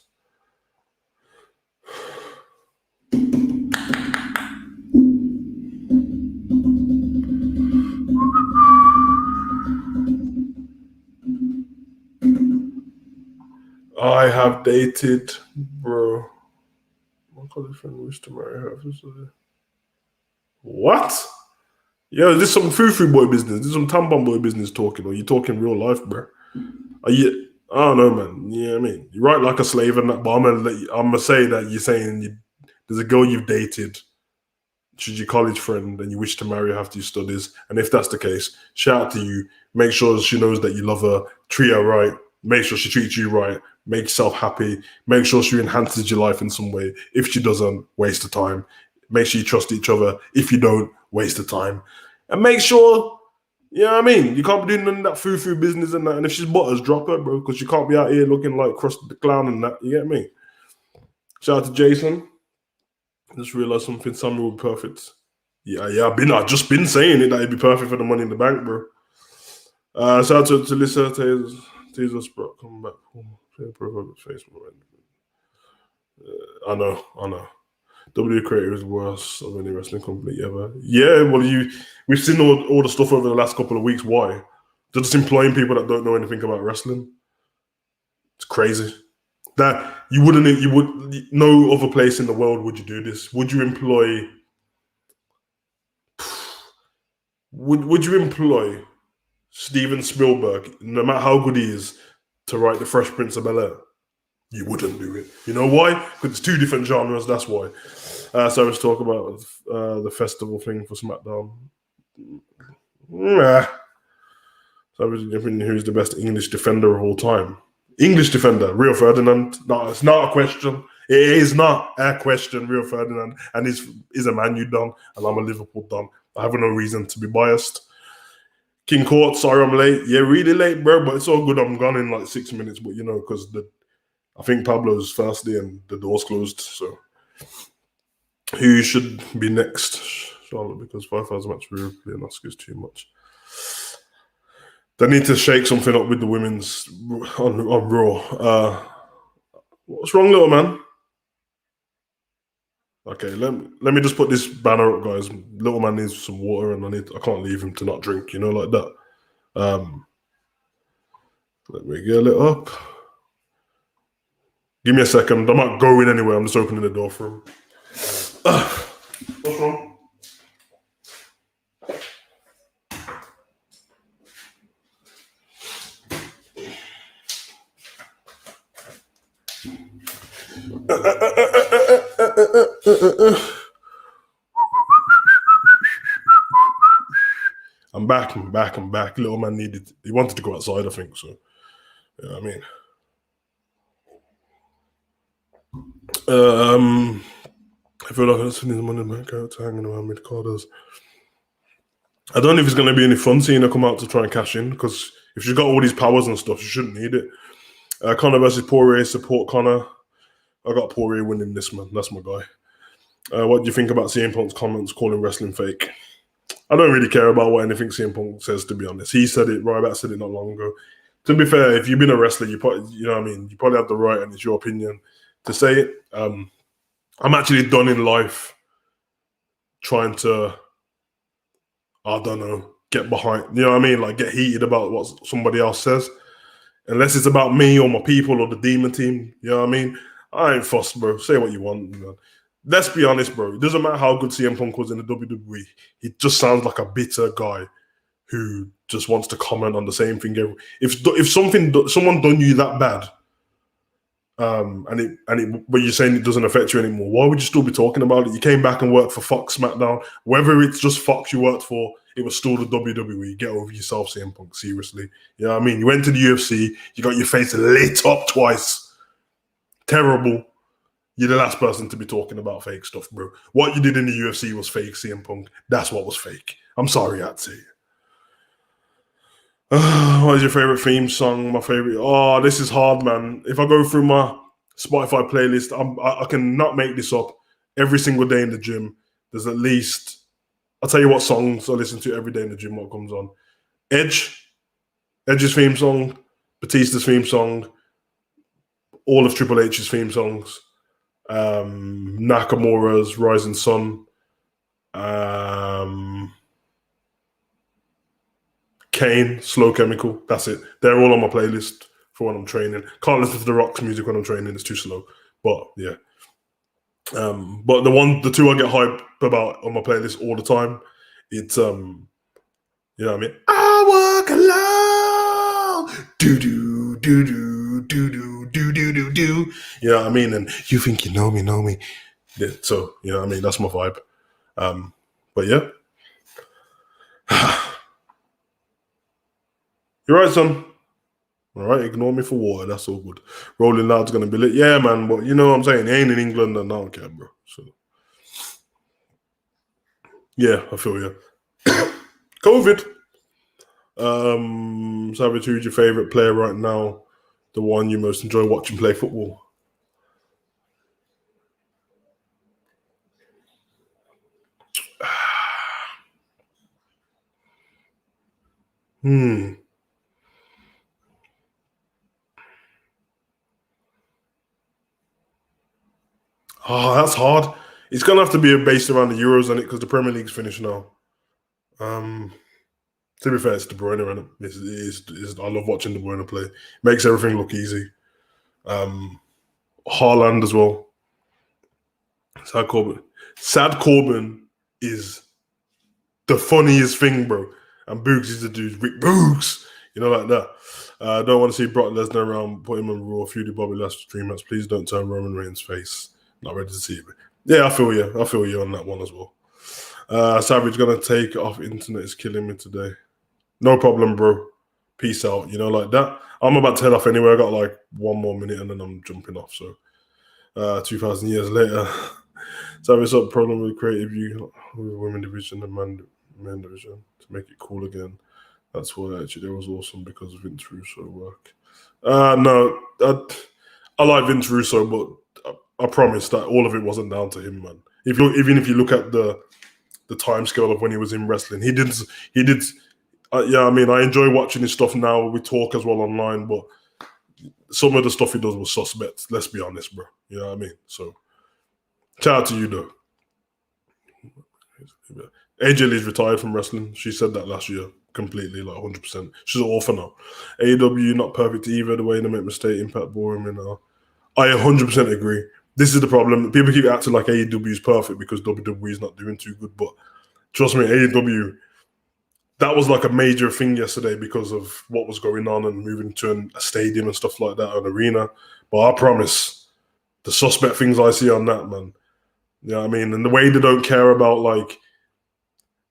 Speaker 1: I have dated, bro. My college friend wished to marry her. What? Yo, this is some foo-foo boy business. This is some tampon boy business talking, or you talking real life, bro? Are you? I don't know, man. You know what I mean? You write like a slave and that, but I'm gonna say that you're saying there's a girl you've dated she's your college friend and you wish to marry her after your studies. And if that's the case, shout out to you. Make sure she knows that you love her, treat her right, make sure she treats you right, make yourself happy, make sure she enhances your life in some way. If she doesn't, waste of time. Make sure you trust each other. If you don't, waste of time. And make sure, you know what I mean? You can't be doing none of that foo-foo business and that. And if she's butters, drop her, bro, because you can't be out here looking like Krusty the Clown and that. You get me? Shout out to Jason. I just realized something. Samuel would be perfect. Yeah. I've just been saying it that he'd be perfect for the Money in the Bank, bro. Shout out to Lisa Teasers, bro. Come back. Facebook. I know. W Creator is the worst of any wrestling company ever. Yeah, well, we've seen all the stuff over the last couple of weeks. Why? They're just employing people that don't know anything about wrestling. It's crazy. That you would no other place in the world would you do this. Would you employ Steven Spielberg, no matter how good he is, to write The Fresh Prince of Bel-Air? You wouldn't do it. You know why? Because it's two different genres, that's why. So let's talk about the festival thing for SmackDown. So who's the best English defender of all time? English defender, Rio Ferdinand. No, it's not a question. It is not a question, Rio Ferdinand. And he's a Man U don, and I'm a Liverpool don. I have no reason to be biased. King Court, sorry I'm late. Yeah, really late, bro, but it's all good. I'm gone in like 6 minutes, but because I think Pablo's thirsty and the door's closed. So who should be next? Charlotte, because 5,000 match for Ripley and Asuka is too much. They need to shake something up with the women's on Raw. What's wrong, little man? Okay, let me just put this banner up, guys. Little man needs some water, and I can't leave him to not drink, like that. Let me get it up. Give me a second. I'm not going anywhere. I'm just opening the door for him. What's wrong? I'm back. Little man he wanted to go outside, I think, so. You know what I mean? I feel like I'm spending the money in the bank out hanging around with carders. I don't know if it's going to be any fun seeing her come out to try and cash in, because if she's got all these powers and stuff, she shouldn't need it. Conor versus Poirier, support Conor. I got Poirier winning this, man. That's my guy. What do you think about CM Punk's comments calling wrestling fake? I don't really care about what anything CM Punk says, to be honest. He said it, Ryback said it not long ago. To be fair, if you've been a wrestler, you know what I mean? You probably have the right, and it's your opinion to say it. I'm actually done in life trying to, I don't know, get behind, you know what I mean? Like, get heated about what somebody else says. Unless it's about me or my people or the Demon team, you know what I mean? I ain't fussed, bro. Say what you want, man. Let's be honest, bro. It doesn't matter how good CM Punk was in the WWE. He just sounds like a bitter guy who just wants to comment on the same thing. If someone done you that bad, but you're saying it doesn't affect you anymore, why would you still be talking about it? You came back and worked for Fox SmackDown. Whether it's just Fox you worked for, it was still the WWE. Get over yourself, CM Punk. Seriously, you know what I mean? You went to the UFC. You got your face lit up twice. Terrible. You're the last person to be talking about fake stuff, bro. What you did in the UFC was fake, CM Punk. That's what was fake. I'm sorry, I'd say. What is your favorite theme song? My favorite. Oh, this is hard, man. If I go through my Spotify playlist, I can not make this up. Every single day in the gym, there's at least. I'll tell you what songs I listen to every day in the gym. What comes on? Edge's theme song, Batista's theme song, all of Triple H's theme songs, Nakamura's Rising Sun, Kane, Slow Chemical. That's it. They're all on my playlist for when I'm training. Can't listen to The Rock's music when I'm training. It's too slow. But yeah. But the two I get hyped about on my playlist all the time, it's you know what I mean? I walk alone. Do do do do do do do do do do. You know what I mean? And you think you know me. Yeah, so you know what I mean? That's my vibe. But yeah. You're right, son. All right, ignore me for water. That's all good. Rolling Loud's going to be lit. Yeah, man. But you know what I'm saying? He ain't in England and I don't care, bro. So, yeah, I feel you. COVID. Savage, who's your favourite player right now? The one you most enjoy watching play football? Oh, that's hard. It's gonna have to be based around the Euros on it because the Premier League's finished now. To be fair, it's De Bruyne, and I love watching De Bruyne play. Makes everything look easy. Haaland as well. Sad Corbin is the funniest thing, bro. And Boogs is the dude, Rick Boogs. You know, like that. I don't want to see Brock Lesnar around, put him on Raw, feuded Bobby Lashley 3 months. Please don't turn Roman Reigns' face. Not ready to see it. Yeah, I feel you. I feel you on that one as well. Savage gonna take off. Internet is killing me today. No problem, bro. Peace out. You know, like that. I'm about to head off anyway. I got like 1 more minute and then I'm jumping off. So 2,000 years later. Savage up problem with creative you with women division and men division to make it cool again. That's why actually that was awesome because of Vince Russo work. No, I like Vince Russo, but I promise that all of it wasn't down to him, man. Even if you look at the time scale of when he was in wrestling, he did. Yeah, I mean, I enjoy watching his stuff now. We talk as well online, but some of the stuff he does was suspect. Let's be honest, bro. You know what I mean? So, shout out to you, though. AJ Lee's retired from wrestling. She said that last year, completely, like 100%. She's an author now. AEW not perfect either. The way they make mistake, Impact boring. I 100% agree. This is the problem. People keep acting like AEW is perfect because WWE is not doing too good. But trust me, AEW, that was like a major thing yesterday because of what was going on and moving to a stadium and stuff like that, an arena. But I promise, the suspect things I see on that, man. You know what I mean? And the way they don't care about, like,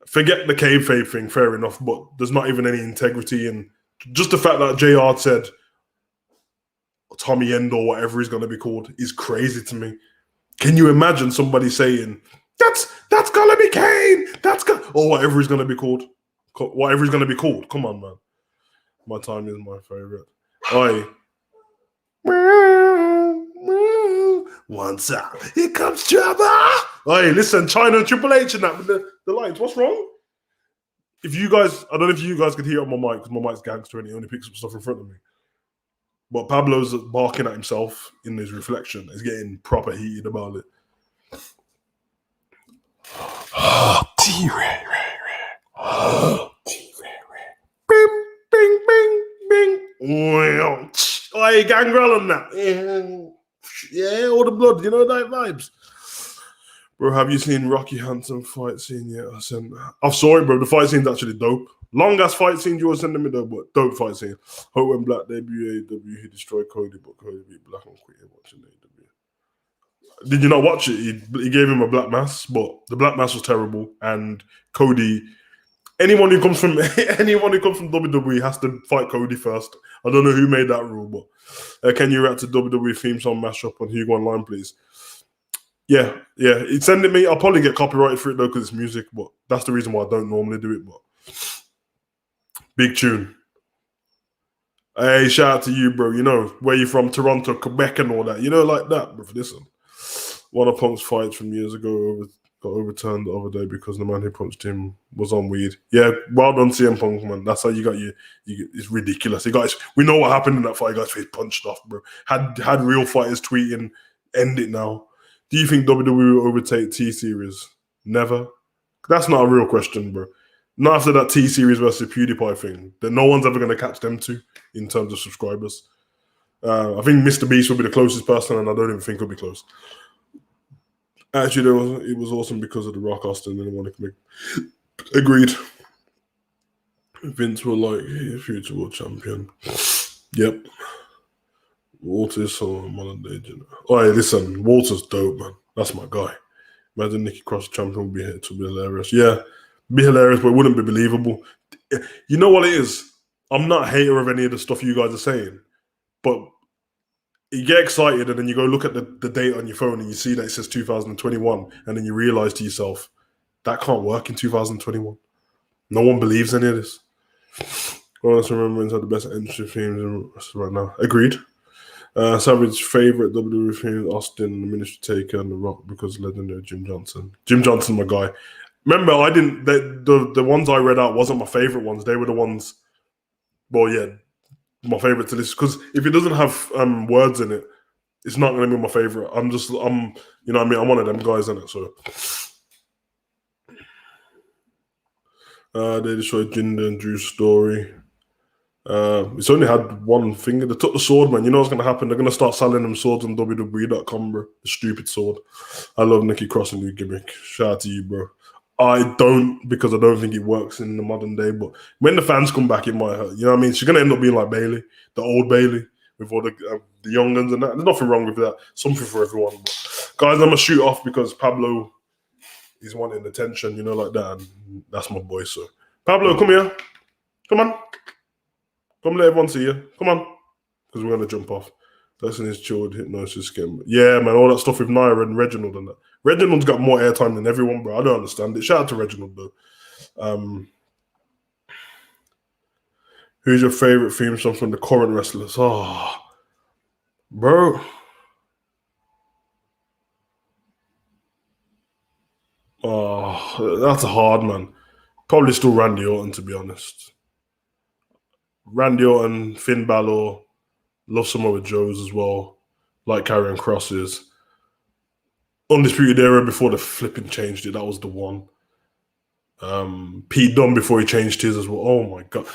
Speaker 1: forget the kayfabe thing, fair enough, but there's not even any integrity. And just the fact that JR said Tommy End or whatever he's going to be called is crazy to me. Can you imagine somebody saying, that's going to be Kane, or whatever he's going to be called? Whatever he's going to be called. Come on, man. My time is my favorite. Oi. Once up, here comes trouble. Oi, listen, China and Triple H and that with the lights. What's wrong? If you guys, I don't know if you guys could hear it on my mic because my mic's gangster and he only picks up stuff in front of me. But Pablo's barking at himself in his reflection. He's getting proper heated about it. T-Ray. Bing, bing, bing, bing. Oi, Gangrel on that. Yeah, all the blood, you know, that vibes. Bro, have you seen Rocky Hansen fight scene yet? I've saw it, bro. The fight scene's actually dope. Long ass fight scene you were sending me though, but dope fight scene. Hope when Black debut AEW, he destroyed Cody, but Cody beat Black and quit watching AEW. Did you not watch it? He gave him a black mass, but the black mass was terrible. And Cody, anyone who comes from WWE has to fight Cody first. I don't know who made that rule, but can you react to WWE theme song mashup on Hugo Online, please? Yeah. Send it me. I'll probably get copyrighted for it though because it's music, but that's the reason why I don't normally do it. But big tune. Hey, shout out to you, bro. You know, where you from? Toronto, Quebec and all that. You know, like that, bro. Listen. One of Punk's fights from years ago got overturned the other day because the man who punched him was on weed. Yeah, well done, CM Punk, man. That's how you got it's ridiculous. We know what happened in that fight. He got his face punched off, bro. Had real fighters tweeting, end it now. Do you think WWE will overtake T-Series? Never. That's not a real question, bro. Not after that T-Series versus PewDiePie thing. That no one's ever going to catch them two in terms of subscribers. I think Mr. Beast will be the closest person, and I don't even think it'll be close. Actually, it was awesome because of the Rock Austin and anyone who can make. Agreed. Vince will like future world champion. Yep. Walter's on modern day. Oh, hey, listen, Walter's dope, man. That's my guy. Imagine Nikki Cross champion would be here to be hilarious. Yeah, be hilarious, but it wouldn't be believable. You know what it is? I'm not a hater of any of the stuff you guys are saying, but you get excited and then you go look at the date on your phone and you see that it says 2021, and then you realize to yourself, that can't work in 2021. No one believes any of this. Honest Remembrance had the best entry themes right now. Agreed. Savage favorite WWE theme: Austin, the Ministry Taker, and The Rock, because legendary Jim Johnson. Jim Johnson, my guy. Remember, I didn't. The ones I read out wasn't my favorite ones. They were the ones. Well, yeah, my favorite to listen, because if it doesn't have words in it, it's not going to be my favorite. I'm you know what I mean? I'm one of them guys in it. So they destroyed Jinder and Drew's story. It's only had one finger. They took the sword, man. You know what's going to happen? They're going to start selling them swords on WWE.com, bro. The stupid sword. I love Nikki Cross and new gimmick. Shout out to you, bro. I don't, because I don't think it works in the modern day, but when the fans come back, it might hurt. You know what I mean? She's going to end up being like Bailey, the old Bailey, with all the young ones and that. There's nothing wrong with that. Something for everyone. But guys, I'm going to shoot off because Pablo is wanting attention, you know, like that. And that's my boy, so. Pablo, come here. Come on. Come let everyone see you. Come on. Because we're going to jump off. Lesson is chilled, hypnosis scheme. Yeah, man, all that stuff with Nia and Reginald and that. Reginald's got more airtime than everyone, bro. I don't understand it. Shout out to Reginald, though. Who's your favorite theme song from the current wrestlers? Oh, bro. Oh, that's a hard man. Probably still Randy Orton, to be honest. Randy Orton, Finn Balor, love Samoa Joe's as well. Like Karrion Kross's. Undisputed Era before the flipping changed it. That was the one. Pete Dunne before he changed his as well. Oh my god.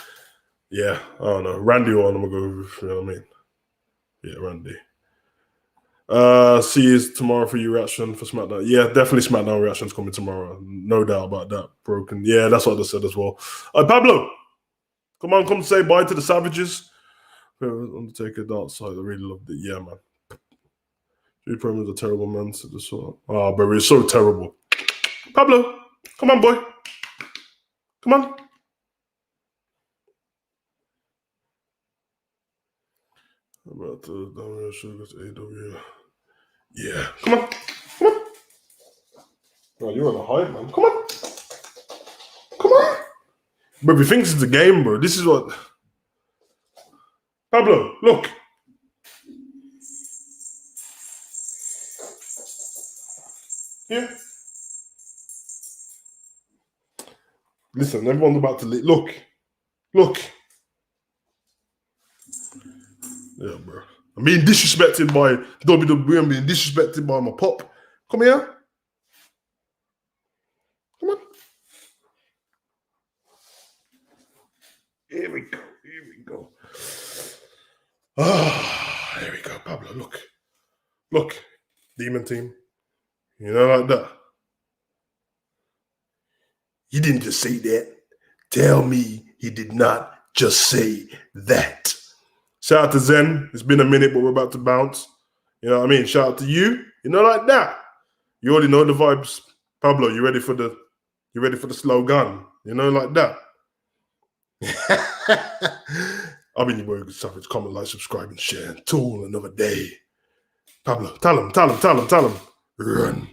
Speaker 1: Yeah, I don't know. Randy Orton, I'm gonna go with, you know what I mean? Yeah, Randy. See you tomorrow for your reaction for SmackDown. Yeah, definitely SmackDown reaction's coming tomorrow. No doubt about that. Broken. Yeah, that's what I said as well. Pablo, come say bye to the Savages. Undertaker, Dark Side. I really loved it. Yeah, man. Three promos are terrible, man. So this one. Oh, but it's so terrible. Pablo, come on, boy. Come on. About the WWF Sugars AW. Yeah. Come on. Come on. Oh, you're on a high, man. Come on. Come on. Bro, if he thinks it's a game, bro, this is what. Pablo, look. Yeah. Listen, everyone's about to leave. Look. Look. Yeah, bro. I'm being disrespected by WWE. I'm being disrespected by my pop. Come here. Come on. Here we go. Here we go. Ah, there we go, Pablo. Look. Look. Demon team. You know, like that. He didn't just say that. Tell me he did not just say that. Shout out to Zen. It's been a minute, but we're about to bounce. You know what I mean? Shout out to you. You know, like that. You already know the vibes. Pablo, you ready for the slogan? You know, like that. I've been your boy, Savage. Comment, like, subscribe, and share. Until another day. Pablo, tell him. Run.